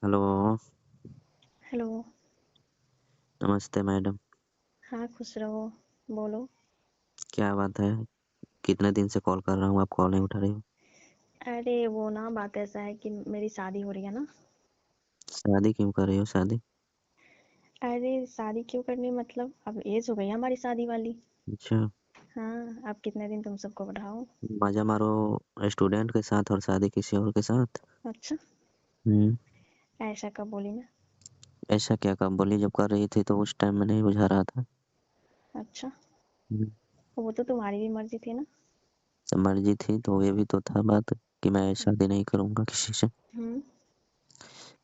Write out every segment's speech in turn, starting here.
Hello, hello. नमस्ते madam. हाँ, खुश रहो। बोलो। क्या बात है? कितने दिन से कॉल कर रहा हूँ, आप कॉल नहीं उठा रही हो। अरे वो ना बात ऐसा है कि मेरी शादी हो रही है ना। शादी क्यों कर रही हो शादी? अरे शादी क्यों करनी, मतलब अब एज हो गई है हमारी शादी वाली। अच्छा, हाँ, अब कितने दिन तुम सबको बढ़ाओ। मजा मारो स्टूडेंट के साथ और शादी किसी और के साथ। अच्छा। हम्म। ऐसा कब बोली मैं? ऐसा क्या कब बोली? जब कर रही थी तो उस टाइम में नहीं बुझा रहा था। अच्छा। हम्म, वो तो तुम्हारी भी मर्जी थी ना। तो मर्जी थी तो ये भी तो था बात कि मैं शादी नहीं करूंगा किसी से। हम्म।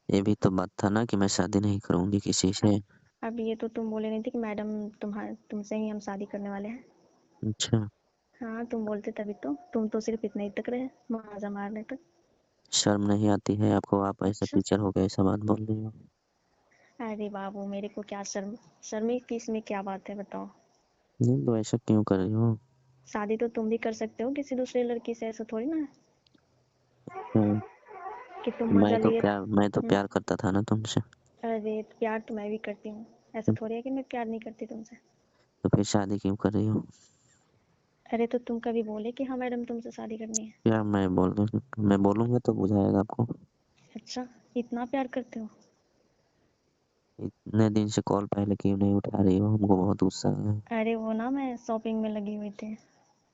ये भी तो बात था ना कि मैं शादी नहीं करूंगी किसी अब से। अब ये तो तुम बोले नहीं थे कि मैडम तुमसे ही हम शादी करने वाले हैं। अच्छा, हाँ, तुम बोलते तभी तो तुम तो सिर्फ इतना ही तक रहे, मजा मारने तक। शर्म नहीं आती है आपको? आप ऐसा अच्छा। टीचर हो गए, ऐसा बात बोल रही हो। अरे बाबू, मेरे को क्या शर्म। शर्मी की इसमें क्या बात है, बताओ। नहीं तो ऐसा क्यों कर रही हो? शादी तो तुम भी कर सकते हो किसी दूसरे लड़की से, ऐसा थोड़ी ना है हाँ, कि तुम मजा लिए। मैं तो प्यार करता था ना तुमसे। अरे प्यार तो मैं भी करती हूँ। ऐसा तो थोड़ी है कि मैं प्यार नहीं करती तुमसे। फिर शादी क्यों कर रही हो? अरे तो तुम कभी बोले कि हाँ मैडम तुमसे शादी करनी है? क्या मैं बोलूंगा तो बुझाएगा आपको। अच्छा। इतना प्यार करते हो? इतने दिन से कॉल पहले क्यों नहीं उठा रही हो? हमको बहुत गुस्सा है। अरे वो ना, मैं शॉपिंग में लगी हुई थी।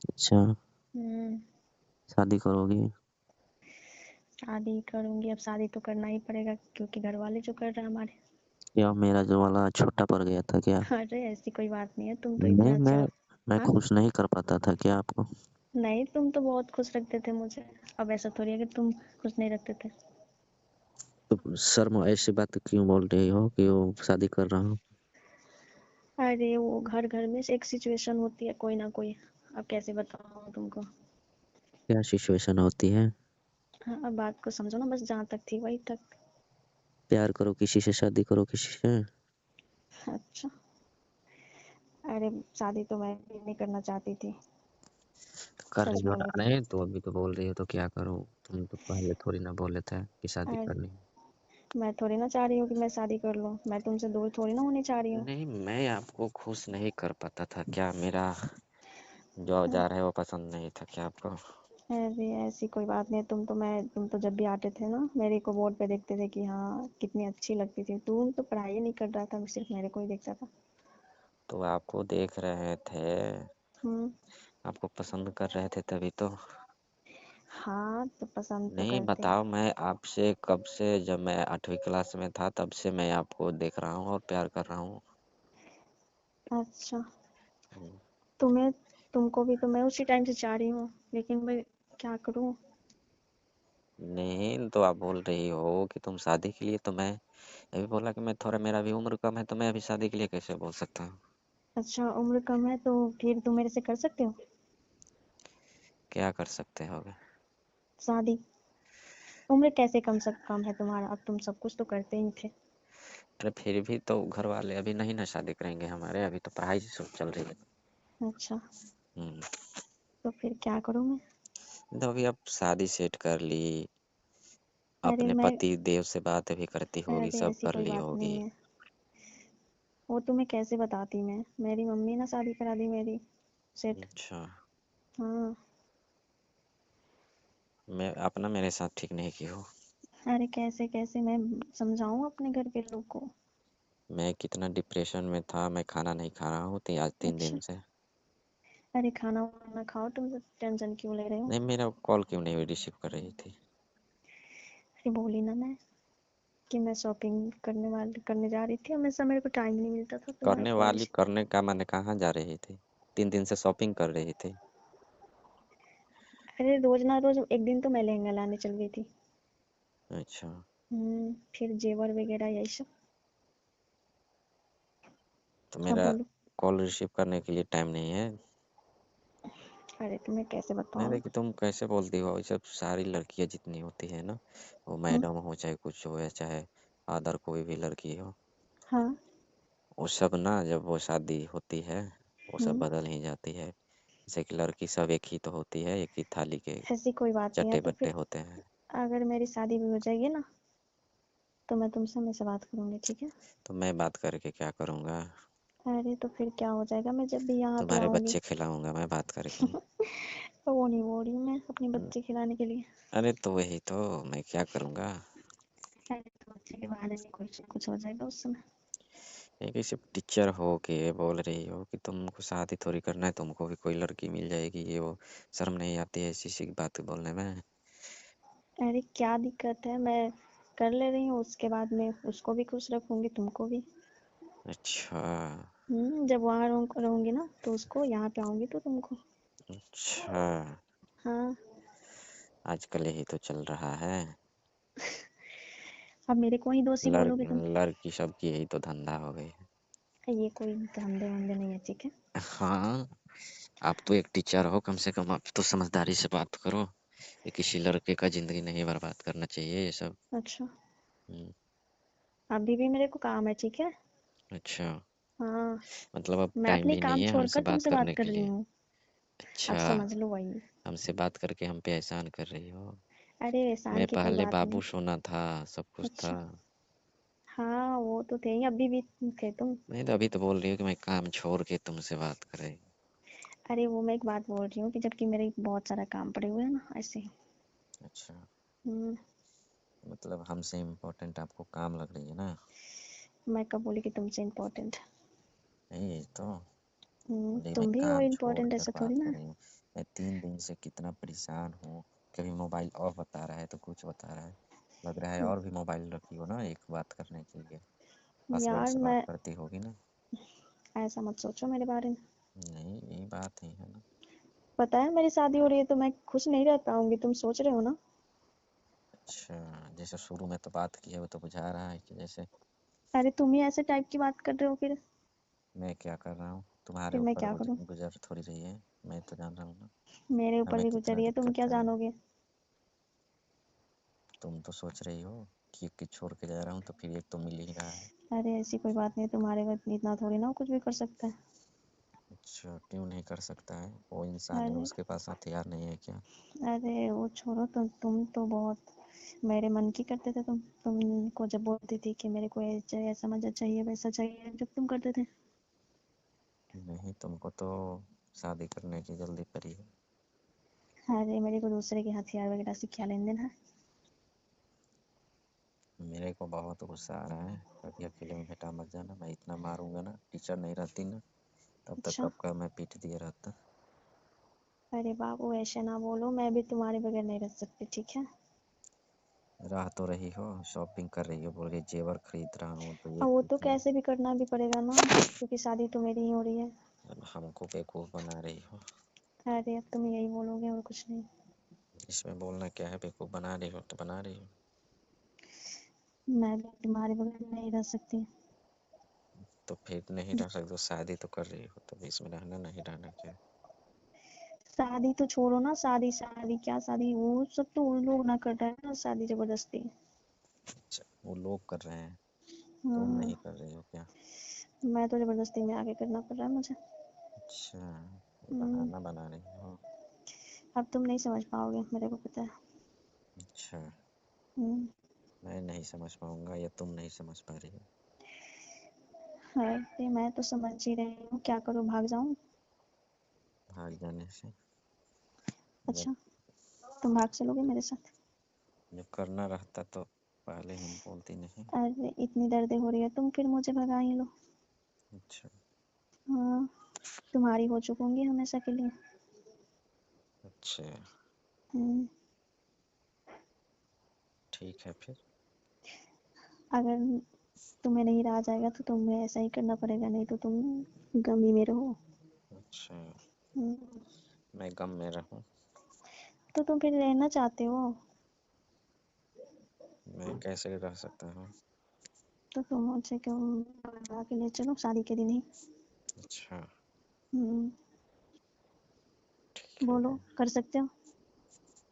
अच्छा, हम्म। शादी करोगी? शादी करूंगी, अब शादी तो करना ही पड़ेगा क्योंकि घर वाले जो कर रहे हैं हमारे। या मेरा जो वाला छोटा पड़ गया था क्या? अरे ऐसी कोई बात नहीं है, तुम तो नहीं, इतना अच्छा। मैं हाँ। खुश नहीं कर पाता था क्या आपको? नहीं, तुम तो बहुत खुश रखते थे मुझे। अब ऐसा थोड़ी है कि तुम खुश नहीं रखते थे। तो शर्म ऐसी बात क्यों बोल रही हो कि वो शादी कर रहा हूँ? अरे वो घर घर में एक सिचुएशन होती है कोई ना कोई। अब कैसे बताऊँ तुमको। क्या सिचुएशन होती है? हाँ, अब बात को समझो ना, बस जहाँ तक थी वही तक। प्यार करो किसी से, शादी करो किसी से। अच्छा। अरे शादी तो मैं भी नहीं करना चाहती थी। कर सच रही हो बोलूँ ना? तो। नहीं तो अभी तो बोल रही हो तो क्या करूँ? तुम तो पहले थोड़ी ना बोले थे कि शादी अरे करनी है। मैं थोड़ी ना चाह रही हूँ कि मैं शादी कर लूँ, मैं तुमसे दूर थोड़ी ना होनी चाह रही हूँ। नहीं, मैं आपको खुश नहीं कर पाता था क्या? मेरा जो हाँ, औजार है वो पसंद नहीं था क्या आपको? अरे ऐसी कोई बात नहीं। तुम तो जब भी आते थे ना मेरे को बोर्ड पे देखते थे कि हाँ कितनी अच्छी लगती थी। तुम तो पढ़ाई नहीं कर रहा था, सिर्फ मेरे को ही देखता था। तो आपको देख रहे थे, हम्म। आपको पसंद कर रहे थे तभी तो। हाँ तो पसंद तो नहीं करते हैं। बताओ, मैं आपसे कब से, जब मैं 8वीं क्लास में था तब से मैं आपको देख रहा हूँ और प्यार कर रहा हूँ। अच्छा। हम्म, तुम्हें तुमको भी तो मैं उसी टाइम से चाह रही हूँ, लेकिन मैं क्या करूँ। नहीं तो आप बोल रही हो कि तुम शादी के लिए, तो मैं अभी बोला कि मैं थोड़ा, मेरा भी उम्र कम है तो मैं अभी शादी के लिए कैसे बोल सकता हूँ? अच्छा, उम्र कम है तो फिर तुम मेरे से कर सकते हो क्या कर सकते हो? शादी? उम्र कैसे कम है तुम्हारा, अब तुम सब कुछ तो करते ही थे। अरे फिर भी तो घर वाले अभी नहीं ना शादी करेंगे हमारे, अभी तो पढ़ाई सब चल रही है। अच्छा। हम्म। तो फिर क्या करूँ मैं? तो अभी आप शादी सेट कर ली, अरे अपने मैं पति देव से बात भी करती होगी, अरे सब ऐसी कर कोई ली बात होगी। नहीं है। वो तुम्हें कैसे बताती मैं, मेरी मम्मी ना शादी करा दी मेरी सेट। अच्छा, हाँ। मैं अपना मेरे साथ ठीक नहीं की हो। अरे कैसे कैसे मैं समझाऊं अपने घर के लोग को। मैं कितना डिप्रेशन में था, मैं खाना नहीं खा रहा हूँ आज 3 दिन अच्छा। से। अरे खाना वाना खाओ, तुम टेंशन क्यों ले रहे हो? नहीं, मेरा कॉल क्यों नहीं रिसीव कर रही थी? अरे बोली ना मैं कि मैं शॉपिंग करने जा रही थी, हमेशा मेरे को टाइम नहीं मिलता था तुम्हारा करने कॉल वाली करने का मैंने कहाँ जा रही थी? 3 दिन से शॉपिंग कर रही थी। अरे रोज ना रोज, एक दिन तो मैं लहंगा लाने चल गई थी। अच्छा, फिर जेवर वगैरह यही सब। तो अब मेरा बोलो। कॉल रिसीव करने के लिए टाइम नहीं है? अरे तुम्हें कैसे नहीं बताऊं। देखिए, तुम कैसे बोलती हो? ये सब सारी लड़कियां जितनी होती है ना, वो हम्म। मैडम हो चाहे कुछ हो या चाहे अदर कोई भी लड़की हो, हाँ। वो सब ना जब वो शादी होती है वो सब हम्म। बदल ही जाती है। जैसे कि लड़की सब एक ही तो होती है, एक ही थाली के ऐसी कोई बात नहीं है, चट्टे तो बट्टे फिर होते हैं। अगर मेरी शादी भी हो जाएगी ना तो मैं तुमसे हमेशा बात करूंगी, ठीक है? तो मैं बात करके क्या करूँगा? अरे तो फिर क्या हो जाएगा, मैं जब भी यहाँ पे तुम्हारे आऊंगी। बच्चे खिलाऊँगा मैं बात करके। तो वो नहीं बोल रही हूँ मैं अपने हुँ, बच्चे खिलाने के लिए। अरे तो वही तो, मैं क्या करूँगा? अरे तो बच्चे के बारे में कुछ ना कुछ हो जाएगा उस समय। एक ऐसे टीचर हो के बोल रही हो कि तुमको शादी थोड़ी करना है, तुमको भी कोई लड़की मिल जाएगी, ये वो। शर्म नहीं आती है ऐसी-ऐसी बात बोलने में? अरे क्या दिक्कत है, मैं कर ले रही हूँ, उसके बाद में उसको भी खुश रखूंगी, तुमको भी। अच्छा, जब वहाँ रहूंगी ना तो उसको, यहाँ पे आऊंगी तो तुमको। अच्छा। हाँ। आजकल यही तो चल रहा है। अब मेरे को ही दोषी लड़ बोलोगे तुम। लड़की सबकी यही तो धंधा हो गई है। ये कोई धंधे वंदे नहीं है, ठीक है? हाँ, आप तो एक टीचर हो, कम से कम आप तो समझदारी से बात करो। ये किसी लड़के का ज़िंदगी नहीं बर्बाद करना चाहिए ये सब। अच्छा। हुँ, अभी भी मेरे को काम है, ठीक है? अच्छा। हाँ। मतलब अब मैं टाइम अपने भी काम नहीं है हमसे छोड़कर बात तुमसे बात करने कर के रही लिए। हूँ। अब अच्छा, समझ लो वही। हमसे बात करके हम पे एहसान कर रही हो। अरे एहसान मैं की कोई पहले बात नहीं। बाबू सोना था, सब कुछ था। अच्छा। हाँ वो तो थे ही, अभी भी थे तुम। नहीं तो अभी तो बोल रही हो कि मैं काम छोड़ के तुमसे बात कर रही हूँ। अरे वो मैं एक बात बोल रही हूँ कि जबकि मेरे बहुत सारा काम पड़े हुए हैं ना, ऐसे ही। अच्छा, हम्म, मतलब हमसे इम्पोर्टेंट आपको काम लग रही है ना? मैं कब बोली कि तुमसे इम्पोर्टेंट? यही तो। बोली मैं तुम भी हो काम छोड़ इम्पोर्टेंट, कर ऐसा थोड़ी बात ना कर है। रही हूँ। मैं 3 दिन से कितना परेशान हूँ। कभी मोबाइल ऑफ बता रहा है तो कुछ बता रहा है। लग रहा है और भी मोबाइल रखी हो ना एक बात करने के लिए। पासवर्ड यार से बात मैं, करती होगी ना? ऐसा मत सोचो मेरे बारे में। नहीं, यही बात ही है ना? पता है मेरी शादी हो रही है तो मैं खुश नहीं रह पाऊंगी, तुम सोच रहे हो ना? अच्छा, जैसे शुरू में तो बात की है वो तो बुझा रहा है कि जैसे अरे तुम ही ऐसे टाइप की बात कर रहे हो फिर। मैं क्या कर रहा हूँ, तुम्हारे फिर मैं ऊपर क्या करूँ? गुजर थोड़ी रही है। मैं तो जान रहा हूँ ना मेरे ऊपर हमें भी कितना गुजरी है, तुम दिक्कत क्या है। जानोगे? तुम तो सोच रही हो कि छोड़ के जा रहा हूँ तो फिर एक तो मिल ही रहा है। अरे ऐसी कोई बात नहीं, तुम्हारे वक्त इतना थोड़ी ना वो कुछ भी कर सकता है। अच्छा, क्यों नहीं कर सकता है? वो इंसान है, अरे, उसके पास हथियार नहीं है क्या? अरे वो छोड़ो, तुम तो बहुत मेरे मन की करते थे। तुमको जब बोलती थी कि मेरे को ऐसा मजा चाहिए वैसा चाहिए, जब तुम करते थे। नहीं, तुमको तो शादी करने की जल्दी पड़ी है। अरे मेरे को दूसरे के हथियार वगैरह से क्या लेन देन है? मेरे को बहुत गुस्सा आ रहा है। कभी अकेले में बेटा मत जाना, मैं इतना मारूंगा ना, टीचर नहीं रहती ना तब तक अच्छा। आपका मैं पीट दिया रहता। अरे बाबू ऐसे ना बोलो, मैं भी तुम्हारे बगैर नहीं रह सकती, ठीक है? रह तो रही हो, शॉपिंग कर रही हो, बोल रही जेवर खरीद रहा हूँ तो ये अब वो तो खरीद रहा कैसे भी करना भी पड़ेगा ना, क्योंकि शादी तो मेरी ही हो रही है। हूँ। हमको बेवकूफ़ बना रही हो। अरे अब तुम यही बोलोगे और कुछ नहीं। इसमें बोलना क्या है, बेवकूफ़ बना रही हो तो बना रही हो। मैं भी तुम्हारे बगैर नहीं रह सकती। तो फिर नहीं रह सकते तो शादी तो कर रही हो तो इसमें रहना नहीं रहना क्या है? शादी तो छोड़ो ना, शादी शादी क्या शादी, वो सब तो उन लोग ना कर रहे हैं ना शादी जबरदस्ती। अच्छा, वो लोग कर रहे हैं, तुम हाँ। नहीं कर रही हो क्या? मैं तो जबरदस्ती में आगे करना पड़ रहा है मुझे। अच्छा, ये हम्म, बहाना बना रही हो। अब तुम नहीं समझ पाओगे, मेरे को पता है। अच्छा, हम्म। मैं नहीं समझ पाऊंगा या तुम नहीं समझ पा रही हो? अरे मैं तो समझ ही रही हूँ, क्या करूँ, भाग जाऊँ? भाग जाने से जब अच्छा, तुम भाग चलोगे मेरे साथ? जब करना रहता तो पहले हम बोलती नहीं। अरे इतनी दर्द हो रही है, तुम फिर मुझे भगा ही लो। अच्छा, हाँ, तुम्हारी हो चुकूंगी हमेशा के लिए। अच्छा, हम्म, ठीक है फिर। अगर तुम्हें नहीं रहा जाएगा तो तुम्हें ऐसा ही करना पड़ेगा, नहीं तो तुम गम ही में रहो। अच्छा, हम्म, मैं गम में रहूं? तो तुम फिर रहना चाहते हो? मैं कैसे रह सकता हूँ? तो तुम मुझसे क्यों भगा के ले चलो शादी के दिन ही। अच्छा, हम्म, ठीक बोलो, है। कर सकते हो?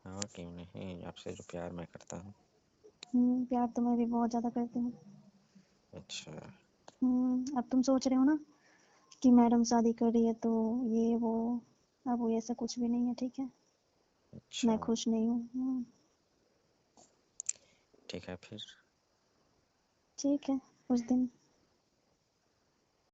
हाँ, क्यों नहीं, आपसे जो प्यार मैं करता हूँ। प्यार तो मैं भी बहुत ज्यादा करती हूँ। अच्छा, अब तुम सोच रहे हो ना कि मैडम शादी कर रही है तो ये वो, अब वो ऐसा कुछ भी नहीं है, ठीक है? अच्छा, मैं खुश नहीं हूँ। ठीक है फिर। ठीक है, उस दिन